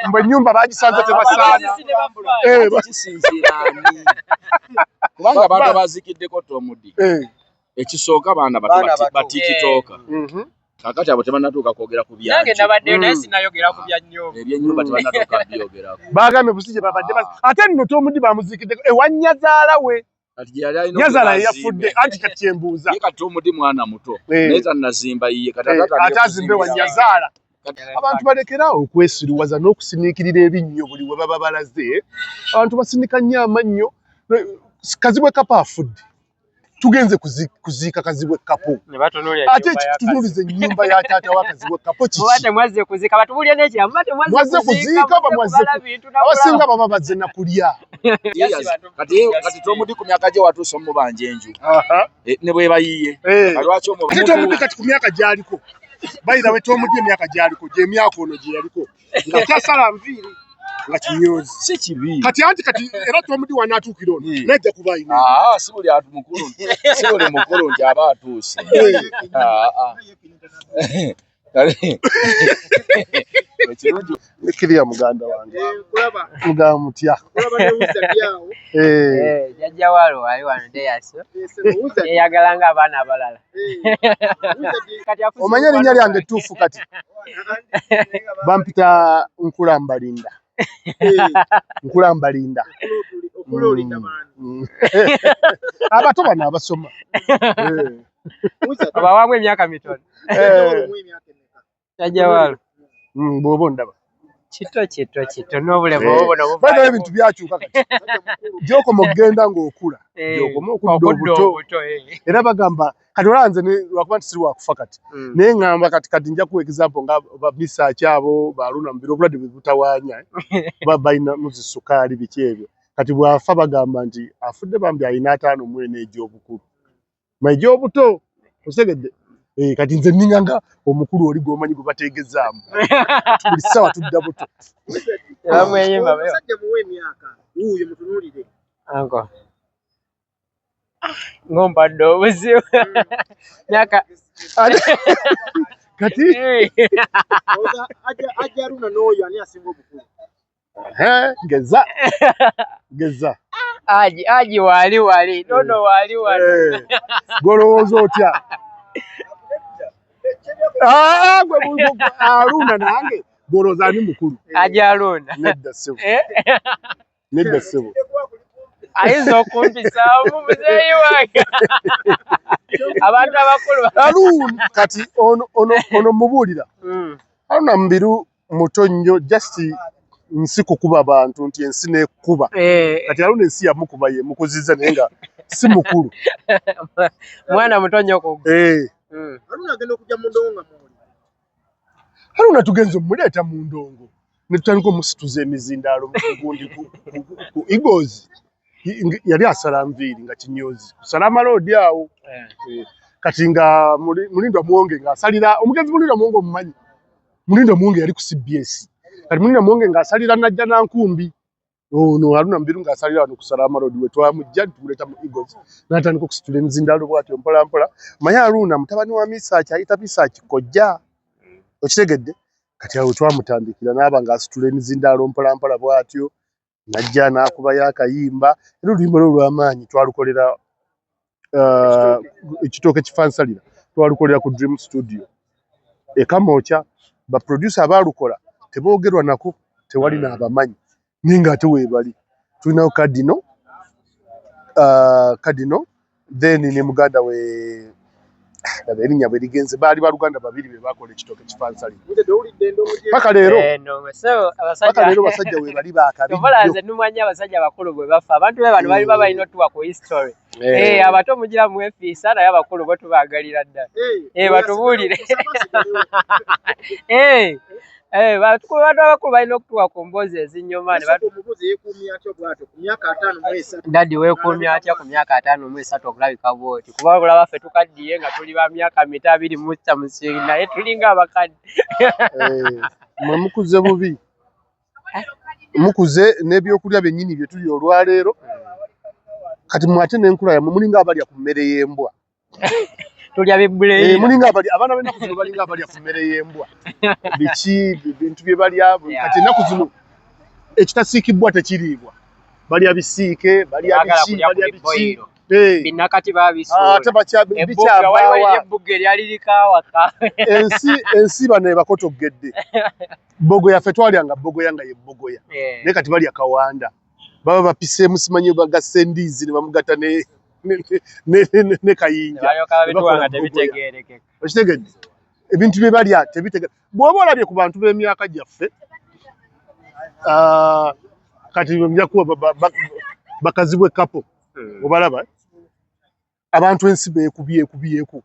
Mbe nyumba bagisanze tebasaana. Kubanga abantu abazikiddeko Tomudi. Ekisooka abaana bato batikitoka. Kakati abo tebanatuuka kwogera ku byanjye. Nange nabadde naye sinayogera ku bya nnyumba. Ebyennyumba tebanatuuka byogerako. Bagambe busije babadde ate nno Tomudi bamuzikiddeko ewanyazaala we. Nyazaala yafudde anti kati kyembuuza. Ye kati Tomudi mwana muto. Naye nazimba yiye kati atazimbe wanyazaala. Abantu balekerawo okwesiruwaza n'okusiniikirira ebinnyo buli we baba balaze. Abantu basinika nnyo amannyo. Kazibwe Kapa afudde. Tugenze kuziika Kazibwe Kapo. Ate tunulize ennyumba ya taata wa Kazibwe Kapo kiki. Bwate mwaze kuzika batubulye n'ekiramu bwate mwaze kuzika abasinga baba bazze na kulya. Kati Tomudi ku myaka gye watuusa omubanja enju. Ne bwe bayiye. Alwaki ate Tomudi kati ku myaka gy'aliko. Bayira we Tomudi emyaka gy'aliko gye myaka ono gye yaliko. Nga tasala nviiri. Nga kinyozi. Si kibi. Kati era Tomudi wanaatuukira ono. Nejja kuba ine. Si buli atu mukulu. Si buli mukulu nti aba atuuse. Ekiriya muganda wange. Mugamba mutya. Jajja walo wali wano deyaso. Yagalanga abaana abalala. Omanya erinnya lyange ettuufu kati. Bampita Nkulambalinda. Nkulambalinda. Abato bano abasoma. Abawamu emyaka mitono. Jajja walo. Bw'oba ondaba. Kito n'obulemu obubona buva. Bano ebintu byakyuka kati. Gy'okoma okugenda ng'okula. Gy'okoma okudda obuto. Era bagamba kati olanze lwakuba nti siri wakufa kati. Naye ngamba kati nja kuwa example nga bamisaaki abo baaluna mu biro obulwadde bwe butawaanya. Balina muzisukaali biki ebyo. Kati bw'afa bagamba nti afudde bambi alina 54 egy'obukulu. Egy'obuto osegedde. Kati nze ninganga omukulu oli gwomanyi gwe bateegezaamu. Buli ssaawa tudda buto. Omusajja muwe emyaka wuuyo mutunuulire. Ango. Ngompadde obuzibu. Myaka. Kati. Ajja Haruna n'oyo ani asinga obukulu. Geza. Aji wali. Nono wali. Golowooza otya? Gwe Haruna nange golowooza ani mukulu. Aji Haruna. Nedda ssebo. Ayinza okumpisaamu muzeeyi wange. Abantu abakulu. Haruna kati ono mubuulira. Haruna Mubiru muto nnyo just nsi kukuba abantu nti ensi n'ekuba. Kati Haruna ensi yamukuba ye mukuzizza naye nga si mukulu. Mwana muto nnyo kugwa. Haruna agenda okujja mu ndongo nga muli. Haruna tugenze omuleeta mu ndongo. Ne tutandika omusituza emizindaalo gundi ku Eagles. Yali asala nviiri nga kinyozi. Kusala amaloodi awo. Kati nga Mulindwa Muwonge ng'asalira omugenzi Mulindwa Muwonge omumanyi. Mulindwa Muwonge yali ku CBS. Kati Mulindwa Muwonge ng'asalira Najja Nankumbi. No Haruna Mubiru ng'asalira wano kusala amaloodi we twamujja tumuleeta mu Eagles. N'atandika okusitula emizindaalo bw'atyo mpola mpola. Manya Haruna mutabani wa Misaaki ayita Misaaki kojja. Okitegedde? Kati awo twamutandikira n'aba ng'asitula emizindaalo mpola mpola bw'atyo. Najja n'akubayo akayimba. Era oluyimba lwe olw'amaanyi twalukolera ekitooke kifansalira. Twalukolera ku Dream Studio. Kamokya ba producer abaalukola teboogerwa nako tewali n'abamanyi. Ninga ate weebali. Tulinawo Kadino. Then ne muganda we erinnya bwe ligenze baali baluganda babiri be bakola ekitooke kifansalira. Paka leero. Paka leero basajja weebali baakabi. Tobalanze numanya abasajja bakulu bwe bafa. Abantu be bano bali balina otuwa ku history. Abato mugira mu efiisa naye abakulu bo tubaagalira ddala. Batubuulire. Bantu abakulu balina okutuwa ku mboozi ezinnyuma ne omubuzi yeekuumya atya bw'atyo ku myaka 53. Daddy weekuumya atya ku myaka 53 okulabika bw'oti? Kuba olaba ffe tukaddiye nga tuli ba myaka 24 naye tulinga abakadde. Mwe mukuze bubi. Mukuze n'ebyokulya byennyini bye tuli olwaleero. Kati mwate n'enkula yammwe mulinga abalya ku mmere y'embwa. tulya bibule mulinga abali abaana bena kuzino balinga abali afumere yembwa biki bintu bye bali abo kati naku zino ekitasiikibwa tekiriibwa bali abisiike bali abiki binakati babisuula ate bikyabaawa ebbuga eryalirika awaka ensi bano ebakotogedde bogoya ffe twalyanga bogoya nga ye bogoya naye kati balya kawanda baba bapiseemu simanyi bagassa endiizi ne bamugatta ne kayinja okitegedde ebintu bye balya tebitegedde bw'oba olabye ku bantu b'emyaka gyaffe kati nja kuba bakazibwe kapo obalaba abantu ensi beekubyeko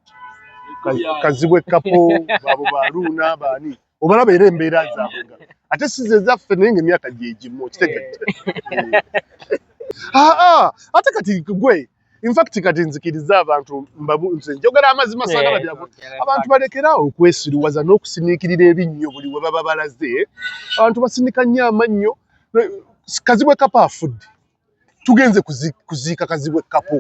kazibwe kapo babo baluuna baani obalaba era embeera zaabwe ate size ezaffe naye ng'emyaka gyegimu okitegedde ate kati gwe infact kati nzikiriza abantu nze njogera amazima saagala byabwe abantu balekerawo okwesiruwaza n'okusiniikirira ebinnyo buli we baba balaze abantu basinika nnyo amannyo kazibwe kapo afudde tugenze kuziika kazibwe kapo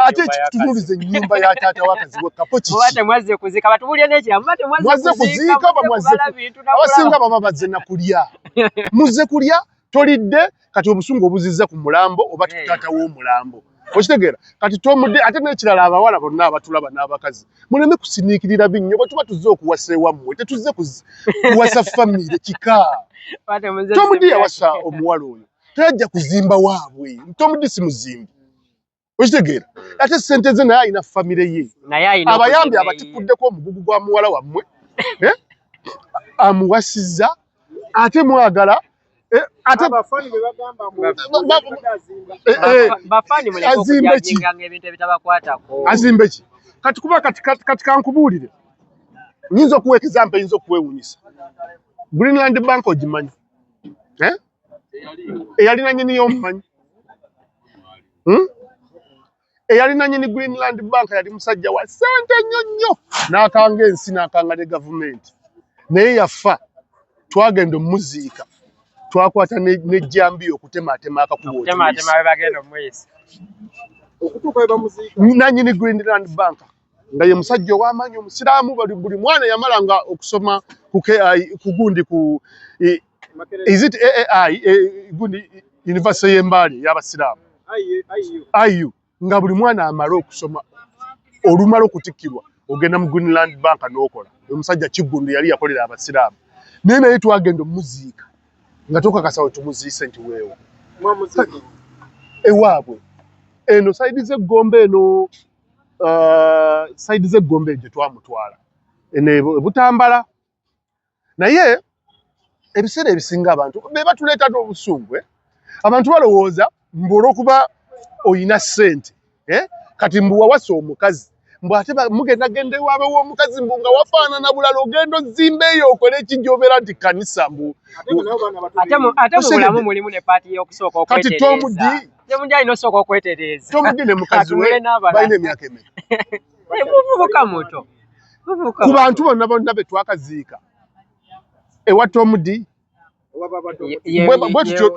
ate tunulize ennyumba ya taata wa kazibwe kapo kiki mwaze kuziika batubulye n'ekiramu mwaze kuziika abasinga baba bazze na kulya muzze kulya tolidde kati obusungu obuzizza ku mulambo oba taata w'omulambo okitegeera kati tomudde ate n'ekirala abawala bonna abatulaba n'abakazi muleme kusiniikirira binnyo bwe tuba tuzze okuwasa ewammwe tetuzze kuwasa famire kika tomudde yawasa omuwala oyo tajja kuzimba waabwe tomudde si muzimbi okitegeera ate sente ze naye alina famire ye abayambi abatikuddeko omugugu gwa muwala wammwe amuwasizza ate mwagala ate abafani be bagamba azimbe ki kati kuba kati kankubuulire nyinza okuwa ekizampa eyinza okuwewunyisa Greenland Bank ogimanyi eyalina nyini y'omumanyi eyalina nyini Greenland Bank yali musajja wa sente nnyo nnyo n'akanga ensi n'akanga ne gavumenti naye yafa twagenda omuziika twakwata n'ejjambiya okutematema akakubo nanyini Greenland Bank nga ye musajja ow'amaanyi omusiraamu buli mwana yamalanga okusoma ku gundi ku is it AAI gundi University y'Embale y'abasiraamu IU nga buli mwana amala okusoma olumala okutikkirwa ogenda mu Greenland Bank n'okola omusajja Kiggundu yali yakolera abasiraamu naye twagenda omuziika nga tokakasa we tumuziise nti weewo ewaabwe eno saidi z'eggombe eno saidi z'eggombe gye twamutwala eno Butambala naye ebiseera ebisinga abantu be batuleeta n'obusungu abantu balowooza mbu olw'okuba oyina ssente kati mbu wawasa omukazi mbu ate mugendagenda ewaabwe w'omukazi mbu nga wafaanana bulala ogenda ozimba eyo okole ekijobeera nti kanisa mbu ate mu bulamu mulimu ne paati y'okusooka okwetereeza kati Tomudi alina osooka okwetereeza Tomudi ne mukazi we balina emyaka emeka muvubuka muto ku bantu bonna be twakaziika ewa Tomudi bwe tutyo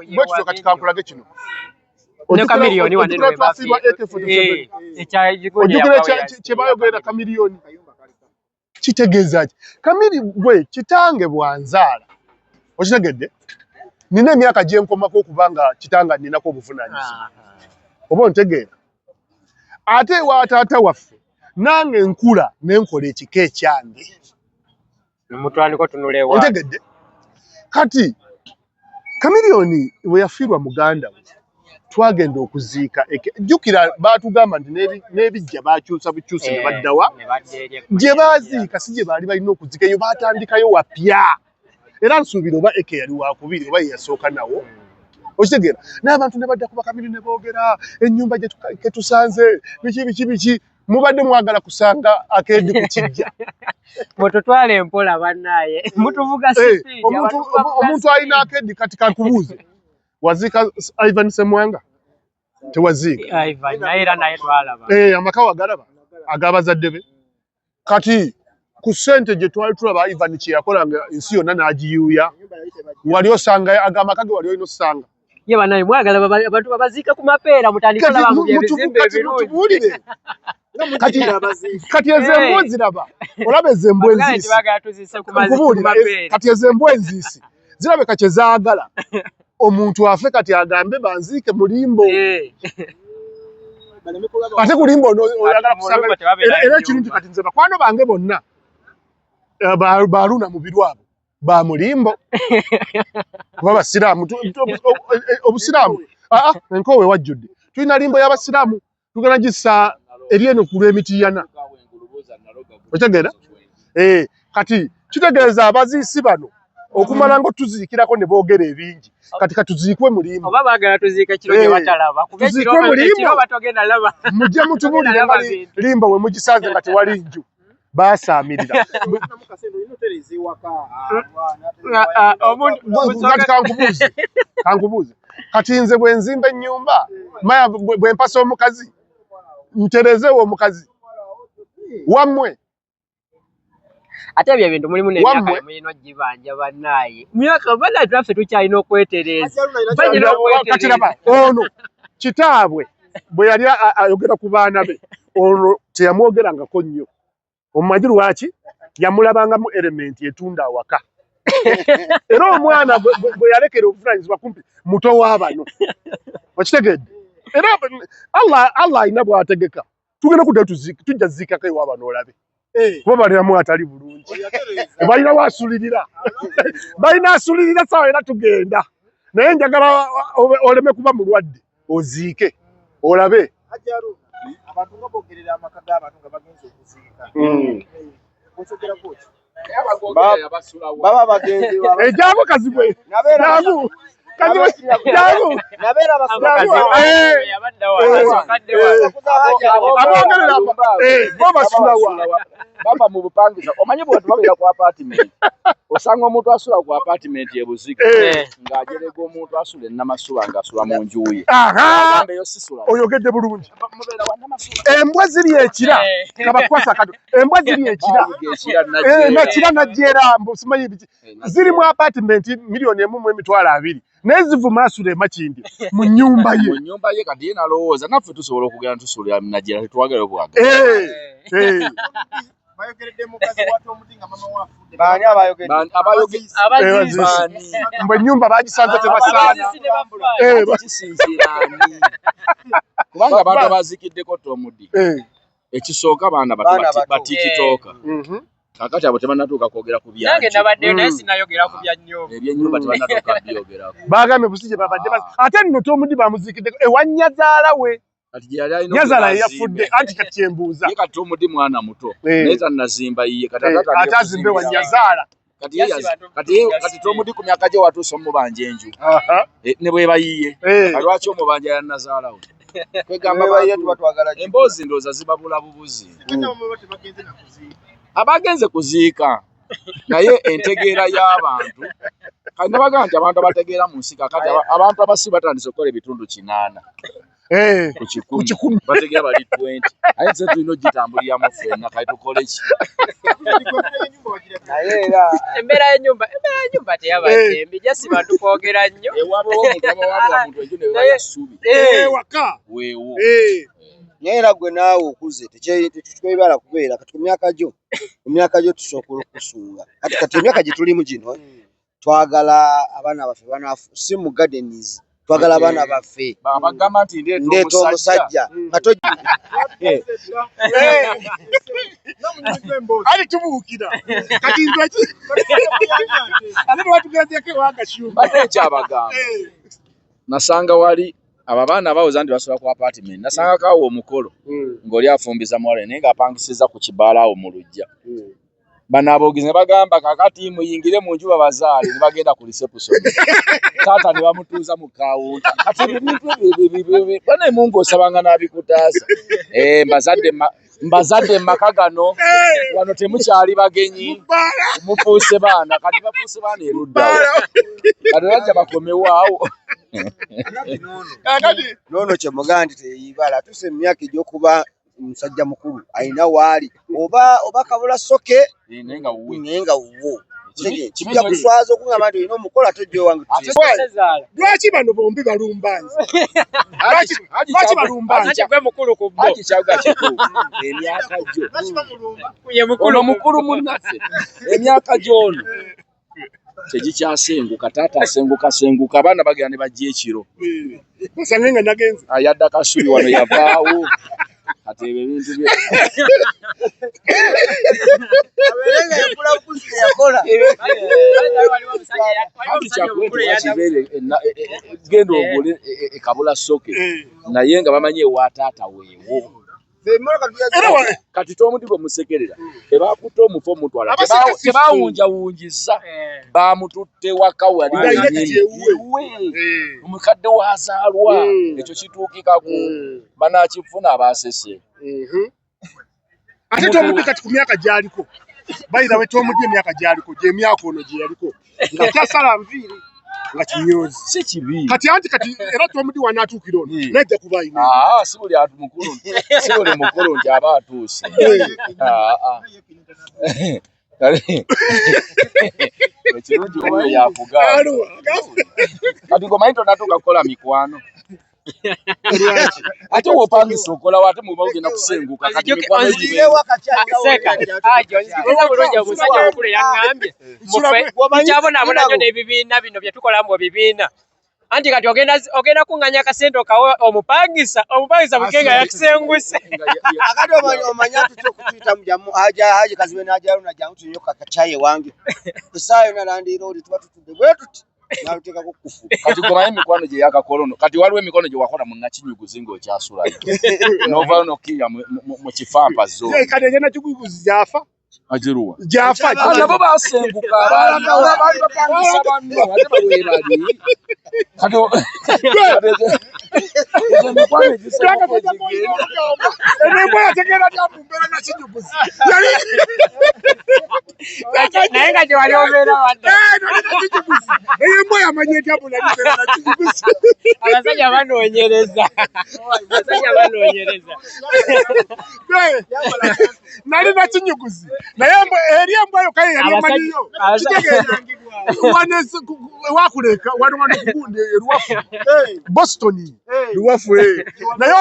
kati kankulage kino Kamiliyoni kyebayogerera Kamiliyoni kitegeeza ki Kamiri gwe kitange bwanzaala okitegedde nina emyaka gye nkomako okubanga kitanga ninako obuvunaanyizibwa oba ontegeera ate ewa taata waffe nange nkula nenkola ekika ekyange ontegedde kati Kamiliyoni bwe yafiirwa muganda we twagenda okuziika jjukira baatugamba nti n'ebijja baakyusa bukyusi ne baddawa gye baaziika si gye baali balina okuziika eyo baatandikayo wapya era nsuubira oba eke yali wakubiri oba ye yasooka nawo okitegeera n'abantu ne badda kuba Kamiri ne boogera ennyumba gye tusanze biki mubadde mwagala kusanga akeedi ku kijja mututwala empola bannaaye mutuvuga omuntu alina akeedi kati kankubuuze waziika Ivan Semwanga tewaziika amaka wagalaba ag'abazadde be kati ku ssente gye twali tulaba Ivan kye yakolanga ensi yonna n'agiyuuya wali osanga agamaka ge wali olina osanga ye banaye mwagala abantu babaziika ku mapeera mutandika laba mu ebizimbe ebirungi mutubuulire kati ezembwe ziraba olabe ezembwe nzisi kati ezembwe nzisi zirabe kati zaagala omuntu afe kati agambe banziike mulimbo ate kulimbo oyagala kusanga era ekirungi kati nze bakwano bange bonna baluna mu birwabo ba mulimbo kuba basiraamu obusiraamu enkowe wajjudde tulina limbo y'abasiraamu tugenda gissa eri eno ku lw'emitiyana otegeera kati kitegeeza abaziisi bano okumala ngo tuziikirako ne boogera ebingi kati katuziikwe mulimbo oba baagala tuziike kiro gye batalaba tuziikwe mulimbo batogenda laba mujje mutubulire nga limbo we mugisanze nga tewali nju basaamirira kankubuuze kati nze bwe nzimba ennyumba maya bwe mpasa omukazi nterezeewo omukazi wammwe ate ebyo ebintu mulimu n'emyaka mulina ogibanja bannaaye myaka bana tuffe tukyalina okwetereeza kati raba ono kitaabwe bwe yali ayogera ku baana be ono teyamwogerangako nnyo omumanyi lwaki yamulabangamu elementi etunda awaka era omwana bwe yalekera obuvunanyizibwa kumpi muto w'abano okitegedde era Allah alina bw'ategeka tugenda kudda tujja ziikako ew'abano olabe kuba balinamu atali bulungi balina waasulirira balina asulirira sawa era tugenda naye njagala oleme kuba mulwadde oziike olabe abantu nga bogerera amaka g'abantu nga bagenze okuziika baba bagenzi ejaabo kazibwe baba mu bupangisa omanyi bwe tubabeera ku apartment osanga omuntu asula ku apartment ebuzike ng'ajerega omuntu asula ennamasuba ng'asula mu nju ye oyogedde bulungi embwa ziri ekira kabakwasa kado embwa ziri ekira nakira najjeera mbusimanyi biki ziri mu apartment milioni 1.2 naye zivuma asula emakindi mu nnyumba ye kati ye nalowooza naffe tusobola okugenda tusula najjeera tetwagala obwaga bayogeredde mukazi watu omuti nga mama wafudde baani abayogezi mbwe ennyumba bagisanze tebasaana kubanga abantu abaziikiddeko Tomudi ekisooka abaana batikitooka kakati abo tebannatuuka kwogera ku byanju nange nabaddeyo naye sinayogera ku bya nnyumba ebyennyumba tebannatuuka byogerako bagambe busije babadde ate nno Tomudi bamuziikiddeko ewa nnyazaala we Nyazaala yafudde anti kati kyembuuza ye kati Tomudi mwana muto naye tannazimba yiye kati atazimbe wa Nyazaala kati Tomudi ku myaka gye watuusa omubanja enju ne bwe bayiye lwaki omubanja ya Nazaala we kwegamba emboozi ndooza zibabula bubuzi abagenze kuziika naye entegeera y'abantu kati nabagaa nti abantu abategeera mu nsi kakati abantu abasi batandise okukola ebitundu 8 ku kikumi bategeera bali 20 aye nze tulina ogitambuliramu ffenna kati tukole ki naye era embeera y'ennyumba teyabadde embi jasi bantu kwogera nnyo ewaba omuntu abawabula muntu ekyo ne bebaya ssubi waka weewo naye era gwe naawe okuze tekyebala kubeera kati ku myaka gyo tusooka okusunga kati emyaka gye tulimu gino twagala abaana baffe banaafu si mu gardens twagala abaana baffe bagamba nti ndeeta omusajja ali tubuukira kati nze ki ate twatugendeko ewanga Shuma bate ekyabagamba nasanga wali abo abaana bawuza nti basula ku apartment nasanga kawo omukolo ng'oli afumbiza mwale naye ng'apangisiza ku kibaala awo mu luggya bano aboogezi ne bagamba kakati muyingire mu nju babazaale ne bagenda ku reception taata ne bamutuuza mu kaawunta kati ebintu bana emungu osabanga n'abikutaasa mbazadde maka gano wano temukyali bagenyi mufuuse baana kati bafuuse baana eruddawo kati bajja bakomewaawo noono kyemugaa nti teyiibala tuse emyaka egy'okuba omusajja mukulu alina waali oba kabula soke naye nga wuwe kijja kuswaza okungamba nti olina omukola tojja wange lwaki bano bombi balumbanzi lwaki balumbanzi gwe mukulu ku bo Haji kyaga kituufu emyaka gyo ono mukulu munnaffe emyaka gy'ono tegikyasenguka taata asenguka abaana bagenda ne bajja ekiro basange nga nagenze ayadde akasubi wano yavaawo ate ebyo ebintu bye abeerenga yakula bukuzi yakola Haji kyakwetwakibeere genda ogule ekabula soke naye nga bamanyi ewa taata weewo kati tomudigo musekerera tebakutte omufu omutwala tebawunjawunjiza bamututte waka wali omukadde wazaalwa ekyo kituukikaku banakifuna abasese ate tomudi kati ku myaka gyaliko bayira we tomudi emyaka gyaliko gy'emyaka ono gye yaliko nga kyasala nviiri nga kinyozi si kibi kati era tomudi wanaatuukira ono najja kuba ayina si buli mukulu nti aba atuuse ekirungi oyo yakugamba kati gomanyi tonatuuka kukola mikwano ate wopangisa okola wate muba ogenda kusenguka kati mikwano omusajja omukulu yaŋŋambye mukyabonabona nnyo n'ebibiina bino bye tukola mu bibiina anti kati ogenda kuŋŋanya akasente okawa omupangisa bukenga yakisenguse akati omanya tutya okutuyita mujamu haji kazibe n'ajaluna jangu tunyo kakacayi wange esaayo nalandiira oli tuba tutudde bwe tuti naluteekako kufu kati gomanyi mikwano gye yakakolono kati waliwo emikono gye wakola mu Nakinyuguzi ng'okyasulayo n'ovaayo n'okkiira mu kifampa zo kati egye Nakinyuguzi gyafa agiruwa gyafa nabo basenguka baali bapangisa banno ate baweebali kati emikwano enembwa yategeera lyamumbeera Nakinyuguzi naye nga gye wali obeera wadde embwa yamanya entabula libeera Nakinyuguzi abasajja banoonyereza nali Nakinyuguzi naye eri embwa yo kaye yali emanyiyo kitegeeza wakuleka wano kugundi eruwafu Boston luwafu naye